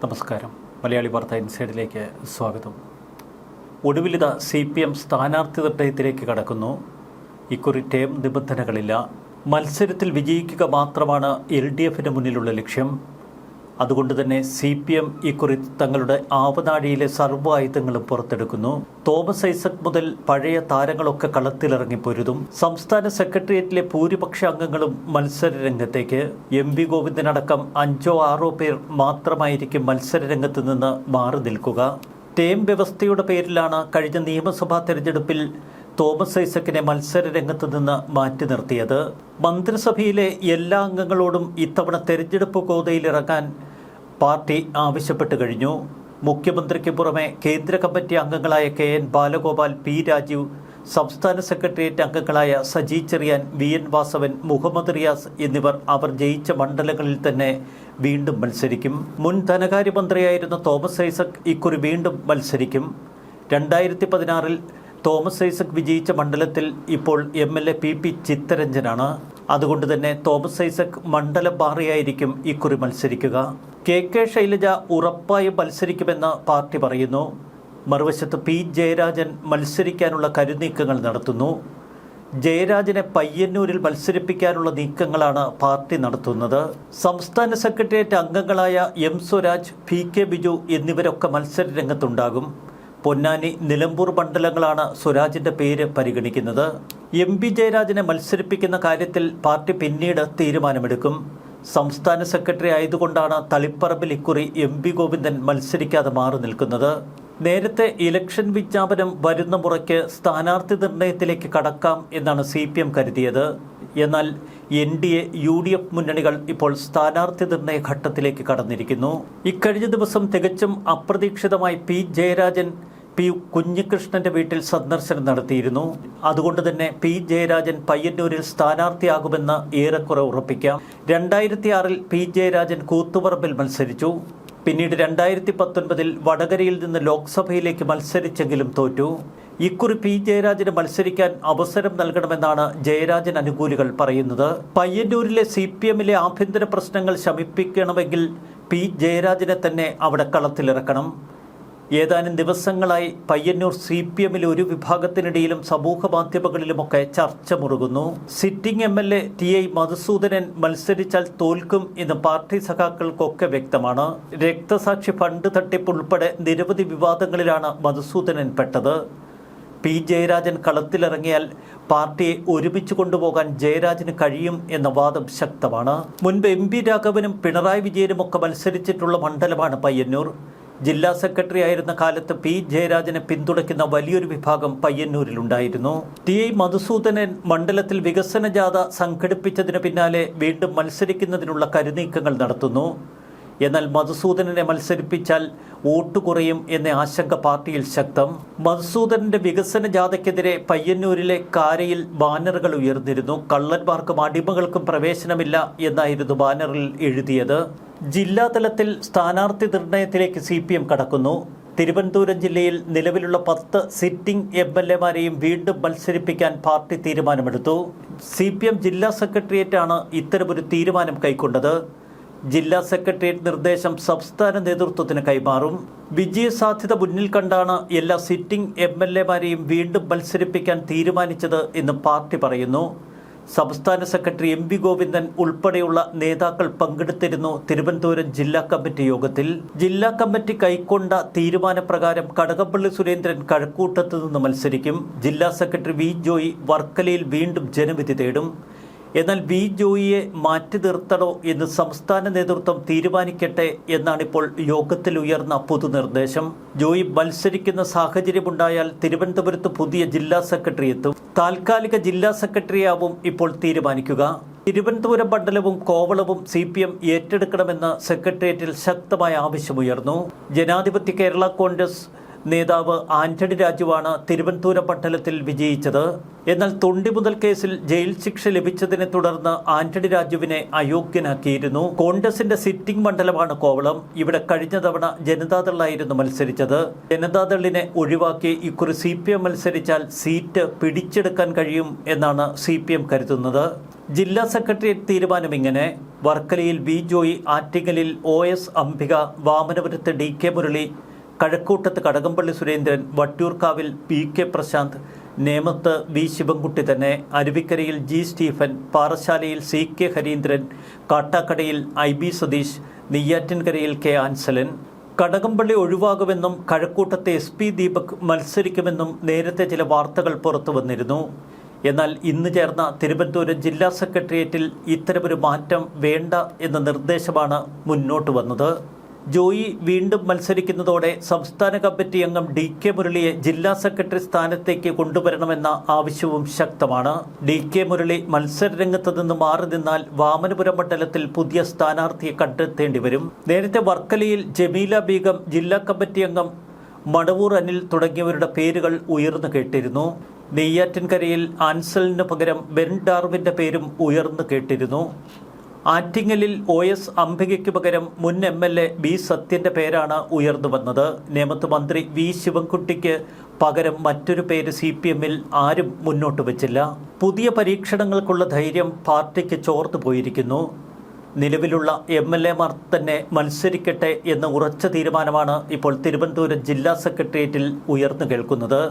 നമസ്കാരം. മലയാളി വാർത്ത ഇൻസൈഡിലേക്ക് സ്വാഗതം. ഒടുവിലിത CPM സ്ഥാനാർത്ഥി നിർണയത്തിലേക്ക് കടക്കുന്നു. ഇക്കുറി ടേം നിബന്ധനകളില്ല. മത്സരത്തിൽ വിജയിക്കുക മാത്രമാണ് LDFിന് മുന്നിലുള്ള ലക്ഷ്യം. അതുകൊണ്ട് തന്നെ CPM ഇക്കുറി തങ്ങളുടെ ആവനാഴിയിലെ സർവ്വ ആയുധങ്ങളും പുറത്തെടുക്കുന്നു. തോമസ് ഐസക് മുതൽ പഴയ താരങ്ങളൊക്കെ കളത്തിലിറങ്ങി പൊരുതും. സംസ്ഥാന സെക്രട്ടേറിയറ്റിലെ ഭൂരിപക്ഷ അംഗങ്ങളും മത്സര രംഗത്തേക്ക്. MV ഗോവിന്ദനടക്കം 5-6 പേർ മാത്രമായിരിക്കും മത്സര രംഗത്ത് നിന്ന് മാറി നിൽക്കുക. ടേം വ്യവസ്ഥയുടെ പേരിലാണ് കഴിഞ്ഞ നിയമസഭാ തെരഞ്ഞെടുപ്പിൽ തോമസ് ഐസക്കിനെ മത്സര രംഗത്ത് നിന്ന് മാറ്റി നിർത്തിയത്. മന്ത്രിസഭയിലെ എല്ലാ അംഗങ്ങളോടും ഇത്തവണ തെരഞ്ഞെടുപ്പ് ഗോതയിലിറങ്ങാൻ പാർട്ടി ആവശ്യപ്പെട്ടു കഴിഞ്ഞു. മുഖ്യമന്ത്രിക്ക് പുറമെ കേന്ദ്ര കമ്മിറ്റി അംഗങ്ങളായ KN ബാലഗോപാൽ, P രാജീവ്, സംസ്ഥാന സെക്രട്ടേറിയറ്റ് അംഗങ്ങളായ സജി ചെറിയാൻ, VN വാസവൻ, മുഹമ്മദ് റിയാസ് എന്നിവർ അവർ ജയിച്ച മണ്ഡലങ്ങളിൽ തന്നെ വീണ്ടും മത്സരിക്കും. മുൻ ധനകാര്യമന്ത്രിയായിരുന്ന തോമസ് ഐസക് ഇക്കുറി വീണ്ടും മത്സരിക്കും. 2016 തോമസ് ഐസക് വിജയിച്ച മണ്ഡലത്തിൽ ഇപ്പോൾ MLA PP ചിത്തരഞ്ജനാണ്. അതുകൊണ്ട് തന്നെ തോമസ് ഐസക് മണ്ഡലം മാറിയായിരിക്കും ഇക്കുറി മത്സരിക്കുക. KK ശൈലജ ഉറപ്പായും മത്സരിക്കുമെന്ന് പാർട്ടി പറയുന്നു. മറുവശത്ത് P ജയരാജൻ മത്സരിക്കാനുള്ള കരുനീക്കങ്ങൾ നടത്തുന്നു. ജയരാജനെ പയ്യന്നൂരിൽ മത്സരിപ്പിക്കാനുള്ള നീക്കങ്ങളാണ് പാർട്ടി നടത്തുന്നത്. സംസ്ഥാന സെക്രട്ടേറിയറ്റ് അംഗങ്ങളായ M സ്വരാജ്, PK ബിജു എന്നിവരൊക്കെ മത്സര രംഗത്തുണ്ടാകും. പൊന്നാനി, നിലമ്പൂർ മണ്ഡലങ്ങളാണ് സ്വരാജിൻ്റെ പേര് പരിഗണിക്കുന്നത്. MB ജയരാജനെ മത്സരിപ്പിക്കുന്ന കാര്യത്തിൽ പാർട്ടി പിന്നീട് തീരുമാനമെടുക്കും. സംസ്ഥാന സെക്രട്ടറി ആയതുകൊണ്ടാണ് തളിപ്പറമ്പിൽ ഇക്കുറി MV ഗോവിന്ദൻ മത്സരിക്കാതെ മാറി നിൽക്കുന്നത്. നേരത്തെ ഇലക്ഷൻ വിജ്ഞാപനം വരുന്ന മുറയ്ക്ക് സ്ഥാനാർത്ഥി നിർണയത്തിലേക്ക് കടക്കാം എന്നാണ് CPM കരുതിയത്. എന്നാൽ NDA UDF മുന്നണികൾ ഇപ്പോൾ സ്ഥാനാർത്ഥി നിർണയ ഘട്ടത്തിലേക്ക് കടന്നിരിക്കുന്നു. ഇക്കഴിഞ്ഞ ദിവസം തികച്ചും അപ്രതീക്ഷിതമായി P ജയരാജൻ P കുഞ്ഞികൃഷ്ണന്റെ വീട്ടിൽ സന്ദർശനം നടത്തിയിരുന്നു. അതുകൊണ്ട് തന്നെ P ജയരാജൻ പയ്യന്നൂരിൽ സ്ഥാനാർത്ഥിയാകുമെന്ന് ഏറെക്കുറെ ഉറപ്പിക്കാം. 2006 P ജയരാജൻ കൂത്തുപറമ്പിൽ മത്സരിച്ചു. പിന്നീട് 2019 വടകരയിൽ നിന്ന് ലോക്സഭയിലേക്ക് മത്സരിച്ചെങ്കിലും തോറ്റു. ഇക്കുറി P ജയരാജന് മത്സരിക്കാൻ അവസരം നൽകണമെന്നാണ് ജയരാജൻ അനുകൂലികൾ പറയുന്നത്. പയ്യന്നൂരിലെ CPMലെ ആഭ്യന്തര പ്രശ്നങ്ങൾ ശമിപ്പിക്കണമെങ്കിൽ P ജയരാജനെ തന്നെ അവിടെ കളത്തിലിറക്കണം. ഏതാനും ദിവസങ്ങളായി പയ്യന്നൂർ CPMലെ ഒരു വിഭാഗത്തിനിടയിലും സമൂഹ മാധ്യമങ്ങളിലുമൊക്കെ ചർച്ച മുറുകുന്നു. സിറ്റിംഗ് MLA TI മധുസൂദനൻ മത്സരിച്ചാൽ തോൽക്കും എന്ന് പാർട്ടി സഖാക്കൾക്കൊക്കെ വ്യക്തമാണ്. രക്തസാക്ഷി ഫണ്ട് തട്ടിപ്പ് ഉൾപ്പെടെ നിരവധി വിവാദങ്ങളിലാണ് മധുസൂദനൻ പെട്ടത്. P ജയരാജൻ കളത്തിലിറങ്ങിയാൽ പാർട്ടിയെ ഒരുമിച്ച് കൊണ്ടുപോകാൻ ജയരാജന് കഴിയും എന്ന വാദം ശക്തമാണ്. മുൻപ് MP രാഘവനും പിണറായി വിജയനുമൊക്കെ മത്സരിച്ചിട്ടുള്ള മണ്ഡലമാണ് പയ്യന്നൂർ. ജില്ലാ സെക്രട്ടറി ആയിരുന്ന കാലത്ത് P ജയരാജനെ പിന്തുണയ്ക്കുന്ന വലിയൊരു വിഭാഗം പയ്യന്നൂരിലുണ്ടായിരുന്നു. TI മധുസൂദനൻ മണ്ഡലത്തിൽ വികസന ജാഥ സംഘടിപ്പിച്ചതിന് പിന്നാലെ വീണ്ടും മത്സരിക്കുന്നതിനുള്ള കരുനീക്കങ്ങൾ നടത്തുന്നു. എന്നാൽ മധുസൂദനനെ മത്സരിപ്പിച്ചാൽ വോട്ട് കുറയും എന്ന ആശങ്ക പാർട്ടിയിൽ ശക്തം. മധുസൂദനന്റെ വികസന ജാഥയ്ക്കെതിരെ പയ്യന്നൂരിലെ കാരയിൽ ബാനറുകൾ ഉയർന്നിരുന്നു. കള്ളന്മാർക്കും അടിമകൾക്കും പ്രവേശനമില്ല എന്നായിരുന്നു ബാനറിൽ എഴുതിയത്. ജില്ലാതലത്തിൽ സ്ഥാനാർത്ഥി നിർണയത്തിലേക്ക് CPM കടക്കുന്നു. തിരുവനന്തപുരം ജില്ലയിൽ നിലവിലുള്ള 10 സിറ്റിംഗ് MLAമാരെയും വീണ്ടും മത്സരിപ്പിക്കാൻ പാർട്ടി തീരുമാനമെടുത്തു. CPM ജില്ലാ സെക്രട്ടേറിയറ്റാണ് ഇത്തരമൊരു തീരുമാനം കൈക്കൊണ്ടത്. ജില്ലാ സെക്രട്ടേറിയറ്റ് നിർദ്ദേശം സംസ്ഥാന നേതൃത്വത്തിന് കൈമാറും. വിജയസാധ്യത മുന്നിൽ കണ്ടാണ് എല്ലാ സിറ്റിംഗ് MLAമാരെയും വീണ്ടും മത്സരിപ്പിക്കാൻ തീരുമാനിച്ചത് എന്ന് പാർട്ടി പറയുന്നു. സംസ്ഥാന സെക്രട്ടറി MV ഗോവിന്ദൻ ഉൾപ്പെടെയുള്ള നേതാക്കൾ പങ്കെടുത്തിരുന്നു തിരുവനന്തപുരം ജില്ലാ കമ്മിറ്റി യോഗത്തിൽ. ജില്ലാ കമ്മിറ്റി കൈക്കൊണ്ട തീരുമാനപ്രകാരം കടകംപള്ളി സുരേന്ദ്രൻ കഴക്കൂട്ടത്ത് നിന്ന് മത്സരിക്കും. ജില്ലാ സെക്രട്ടറി V ജോയി വർക്കലയിൽ വീണ്ടും ജനവിധി തേടും. എന്നാൽ V ജോയിയെ മാറ്റി നിർത്തണോ എന്ന് സംസ്ഥാന നേതൃത്വം തീരുമാനിക്കട്ടെ എന്നാണിപ്പോൾ യോഗത്തിൽ ഉയർന്ന പൊതുനിർദ്ദേശം. ജോയി മത്സരിക്കുന്ന സാഹചര്യമുണ്ടായാൽ തിരുവനന്തപുരത്ത് പുതിയ ജില്ലാ സെക്രട്ടറി എത്തും. താൽക്കാലിക ജില്ലാ സെക്രട്ടറിയാവും ഇപ്പോൾ തീരുമാനിക്കുക. തിരുവനന്തപുരം മണ്ഡലവും കോവളവും CPM ഏറ്റെടുക്കണമെന്ന് സെക്രട്ടേറിയറ്റിൽ ശക്തമായ ആവശ്യമുയർന്നു. ജനാധിപത്യ കേരള കോൺഗ്രസ് നേതാവ് ആന്റണി രാജുവാണ് തിരുവനന്തപുരം മണ്ഡലത്തിൽ വിജയിച്ചത്. എന്നാൽ തൊണ്ടിമുതൽ കേസിൽ ജയിൽ ശിക്ഷ ലഭിച്ചതിനെ തുടർന്ന് ആന്റണി രാജുവിനെ അയോഗ്യനാക്കിയിരുന്നു. കോൺഗ്രസിന്റെ സിറ്റിംഗ് മണ്ഡലമാണ് കോവളം. ഇവിടെ കഴിഞ്ഞ തവണ ജനതാദളായിരുന്നു മത്സരിച്ചത്. ജനതാദളിനെ ഒഴിവാക്കി ഇക്കുറി CPM മത്സരിച്ചാൽ സീറ്റ് പിടിച്ചെടുക്കാൻ കഴിയും എന്നാണ് CPM കരുതുന്നത്. ജില്ലാ സെക്രട്ടേറിയറ്റ് തീരുമാനം ഇങ്ങനെ: വർക്കലയിൽ വി ജോയി, ആറ്റിങ്ങലിൽ OS അംബിക, വാമനപുരത്ത് DK മുരളി, കഴക്കൂട്ടത്ത് കടകംപള്ളി സുരേന്ദ്രൻ, വട്ടിയൂർക്കാവിൽ PK പ്രശാന്ത്, നേമത്ത് V ശിവൻകുട്ടി തന്നെ, അരുവിക്കരയിൽ G സ്റ്റീഫൻ, പാറശാലയിൽ CK ഹരീന്ദ്രൻ, കാട്ടാക്കടയിൽ IB സതീഷ്, നെയ്യാറ്റിൻകരയിൽ K ആൻസലൻ. കടകംപള്ളി ഒഴിവാകുമെന്നും കഴക്കൂട്ടത്തെ SP ദീപക് മത്സരിക്കുമെന്നും നേരത്തെ ചില വാർത്തകൾ പുറത്തു വന്നിരുന്നു. എന്നാൽ ഇന്ന് ചേർന്ന തിരുവനന്തപുരം ജില്ലാ സെക്രട്ടേറിയറ്റിൽ ഇത്തരമൊരു മാറ്റം വേണ്ട എന്ന നിർദ്ദേശമാണ് മുന്നോട്ട് വന്നത്. ജോയി വീണ്ടും മത്സരിക്കുന്നതോടെ സംസ്ഥാന കമ്മിറ്റി അംഗം DK മുരളിയെ ജില്ലാ സെക്രട്ടറി സ്ഥാനത്തേക്ക് കൊണ്ടുവരണമെന്ന ആവശ്യവും ശക്തമാണ്. DK മുരളി മത്സരരംഗത്ത് നിന്ന് മാറി നിന്നാൽ വാമനപുരം മണ്ഡലത്തിൽ പുതിയ സ്ഥാനാർത്ഥിയെ കണ്ടെത്തേണ്ടി വരും. നേരത്തെ വർക്കലയിൽ ജമീല ബീഗം, ജില്ലാ കമ്മിറ്റി അംഗം മടവൂർ അനിൽ തുടങ്ങിയവരുടെ പേരുകൾ ഉയർന്നു കേട്ടിരുന്നു. നെയ്യാറ്റിൻകരയിൽ ആൻസലിന് പകരം ബെൻ ഡാർവിൻ്റെ പേരും ഉയർന്നു കേട്ടിരുന്നു. ആറ്റിങ്ങലിൽ OS അംബികയ്ക്ക് പകരം മുൻ MLA B സത്യൻ്റെ പേരാണ് ഉയർന്നു വന്നത്. നേമത്ത് മന്ത്രി V ശിവൻകുട്ടിക്ക് പകരം മറ്റൊരു പേര് CPMൽ ആരും മുന്നോട്ട് വച്ചില്ല. പുതിയ പരീക്ഷണങ്ങൾക്കുള്ള ധൈര്യം പാർട്ടിക്ക് ചോർന്നു പോയിരിക്കുന്നു. നിലവിലുള്ള MLAമാർ തന്നെ മത്സരിക്കട്ടെ എന്ന ഉറച്ച തീരുമാനമാണ് ഇപ്പോൾ തിരുവനന്തപുരം ജില്ലാ സെക്രട്ടേറിയറ്റിൽ ഉയർന്നു കേൾക്കുന്നത്.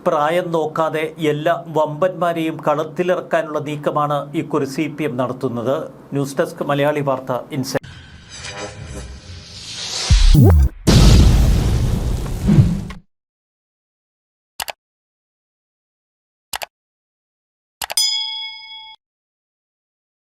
പ്രായം നോക്കാതെ എല്ലാ വമ്പന്മാരെയും കളത്തിലിറക്കാനുള്ള നീക്കമാണ് ഇക്കുറി CPM നടത്തുന്നത്. ന്യൂസ് ഡെസ്ക് മലയാളി വാർത്ത ഇൻസൈറ്റ്.